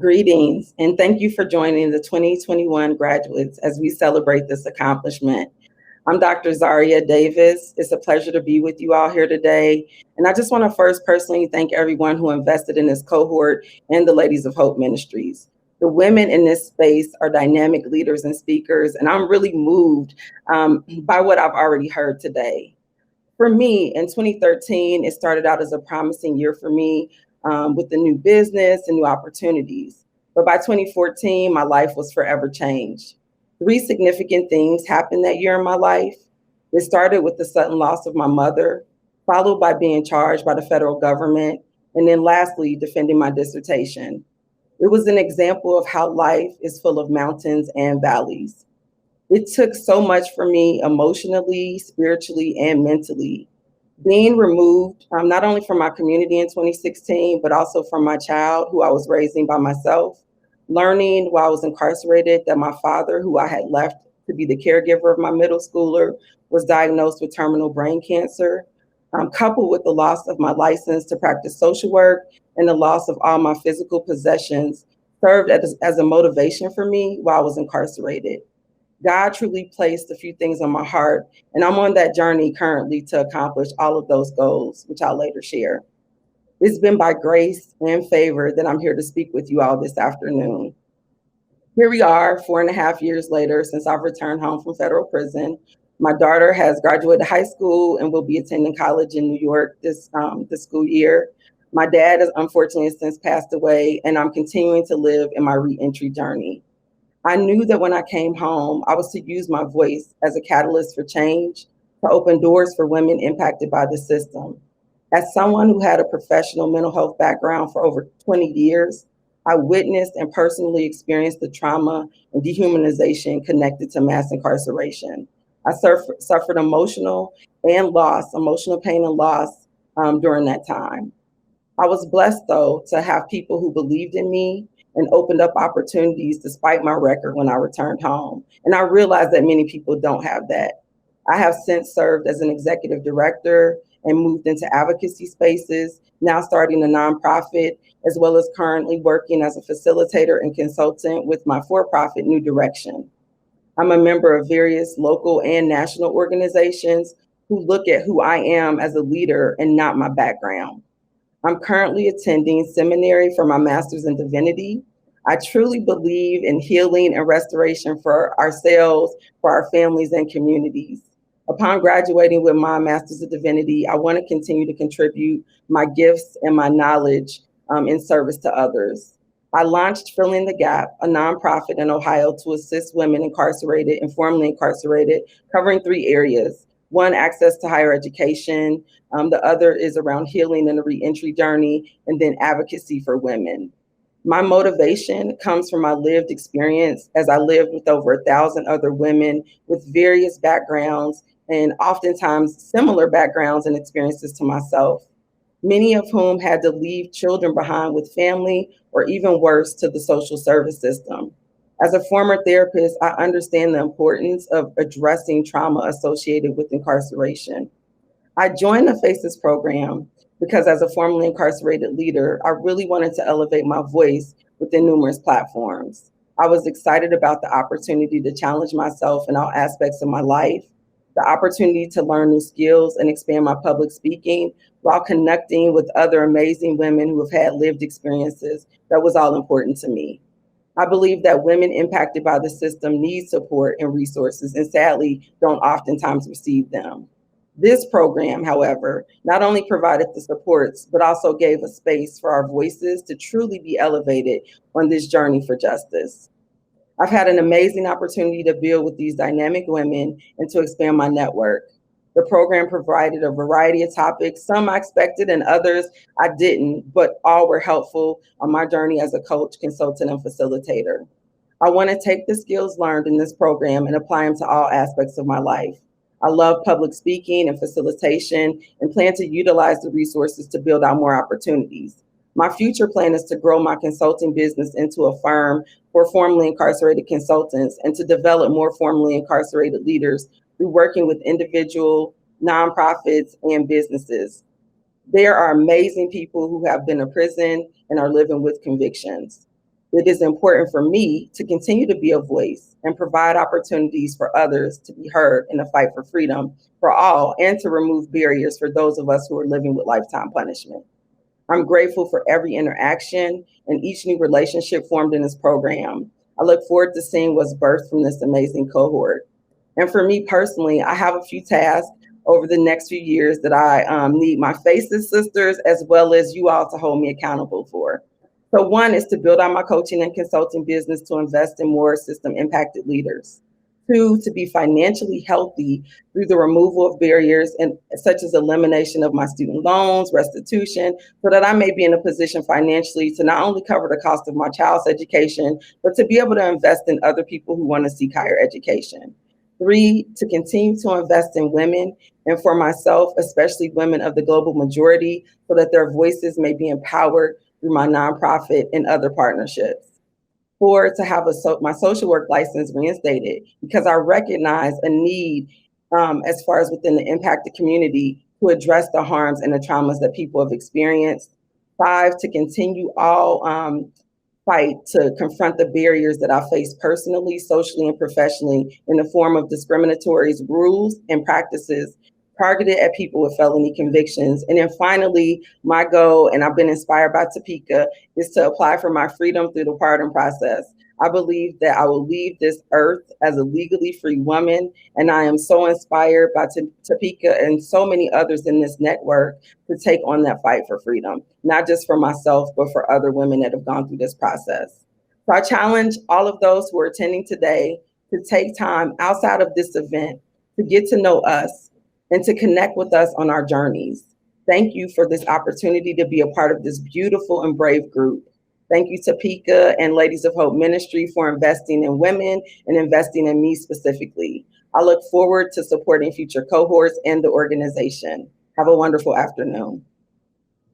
Greetings, and thank you for joining the 2021 graduates as we celebrate this accomplishment. I'm Dr. Zaria Davis. It's a pleasure to be with you all here today. And I just want to first personally thank everyone who invested in this cohort and the Ladies of Hope Ministries. The women in this space are dynamic leaders and speakers, and I'm really moved by what I've already heard today. For me, in 2013, it started out as a promising year for me with the new business and new opportunities. But by 2014, my life was forever changed. Three significant things happened that year in my life. It started with the sudden loss of my mother, followed by being charged by the federal government, and then lastly, defending my dissertation. It was an example of how life is full of mountains and valleys. It took so much for me emotionally, spiritually, and mentally. Being removed, not only from my community in 2016, but also from my child who I was raising by myself. Learning while I was incarcerated that my father, who I had left to be the caregiver of my middle schooler, was diagnosed with terminal brain cancer, coupled with the loss of my license to practice social work and the loss of all my physical possessions, served as a motivation for me while I was incarcerated. God truly placed a few things on my heart, and I'm on that journey currently to accomplish all of those goals, which I'll later share. It's been by grace and favor that I'm here to speak with you all this afternoon. Here we are, 4.5 years later, since I've returned home from federal prison. My daughter has graduated high school and will be attending college in New York this school year. My dad has unfortunately since passed away, and I'm continuing to live in my reentry journey. I knew that when I came home, I was to use my voice as a catalyst for change, to open doors for women impacted by the system. As someone who had a professional mental health background for over 20 years, I witnessed and personally experienced the trauma and dehumanization connected to mass incarceration. I suffered emotional pain and loss during that time. I was blessed, though, to have people who believed in me and opened up opportunities despite my record when I returned home. And I realized that many people don't have that. I have since served as an executive director and moved into advocacy spaces, now starting a nonprofit, as well as currently working as a facilitator and consultant with my for-profit New Direction. I'm a member of various local and national organizations who look at who I am as a leader and not my background. I'm currently attending seminary for my master's in divinity. I truly believe in healing and restoration for ourselves, for our families and communities. Upon graduating with my master's of divinity, I want to continue to contribute my gifts and my knowledge in service to others. I launched Filling the Gap, a nonprofit in Ohio to assist women incarcerated and formerly incarcerated, covering 3 areas. One, access to higher education. The other is around healing and the reentry journey, and then advocacy for women. My motivation comes from my lived experience as I lived with over 1,000 other women with various backgrounds and oftentimes similar backgrounds and experiences to myself, many of whom had to leave children behind with family or even worse, to the social service system. As a former therapist, I understand the importance of addressing trauma associated with incarceration. I joined the FACES program because as a formerly incarcerated leader, I really wanted to elevate my voice within numerous platforms. I was excited about the opportunity to challenge myself in all aspects of my life, the opportunity to learn new skills and expand my public speaking while connecting with other amazing women who have had lived experiences. That was all important to me. I believe that women impacted by the system need support and resources and sadly don't oftentimes receive them. This program, however, not only provided the supports, but also gave a space for our voices to truly be elevated on this journey for justice. I've had an amazing opportunity to build with these dynamic women and to expand my network. The program provided a variety of topics, some I expected and others I didn't, but all were helpful on my journey as a coach, consultant, and facilitator. I want to take the skills learned in this program and apply them to all aspects of my life. I love public speaking and facilitation and plan to utilize the resources to build out more opportunities. My future plan is to grow my consulting business into a firm for formerly incarcerated consultants and to develop more formerly incarcerated leaders through working with individual nonprofits and businesses. There are amazing people who have been in prison and are living with convictions. it is important for me to continue to be a voice and provide opportunities for others to be heard in the fight for freedom for all, and to remove barriers for those of us who are living with lifetime punishment. I'm grateful for every interaction and each new relationship formed in this program. I look forward to seeing what's birthed from this amazing cohort. And for me personally, I have a few tasks over the next few years that I need my FACES sisters as well as you all to hold me accountable for. So one is to build out my coaching and consulting business to invest in more system impacted leaders. Two, to be financially healthy through the removal of barriers and such as elimination of my student loans, restitution, so that I may be in a position financially to not only cover the cost of my child's education, but to be able to invest in other people who want to seek higher education. Three, to continue to invest in women, and for myself, especially women of the global majority, so that their voices may be empowered through my nonprofit and other partnerships. Four, to have my social work license reinstated, because I recognize a need as far as within the impacted community to address the harms and the traumas that people have experienced. Five, to continue all fight to confront the barriers that I face personally, socially, and professionally in the form of discriminatory rules and practices targeted at people with felony convictions. And then finally, my goal, and I've been inspired by Topeka, is to apply for my freedom through the pardon process. I believe that I will leave this earth as a legally free woman, and I am so inspired by Topeka and so many others in this network to take on that fight for freedom, not just for myself, but for other women that have gone through this process. So I challenge all of those who are attending today to take time outside of this event to get to know us and to connect with us on our journeys. Thank you for this opportunity to be a part of this beautiful and brave group. Thank you, Topeka and Ladies of Hope Ministry, for investing in women and investing in me specifically. I look forward to supporting future cohorts and the organization. Have a wonderful afternoon.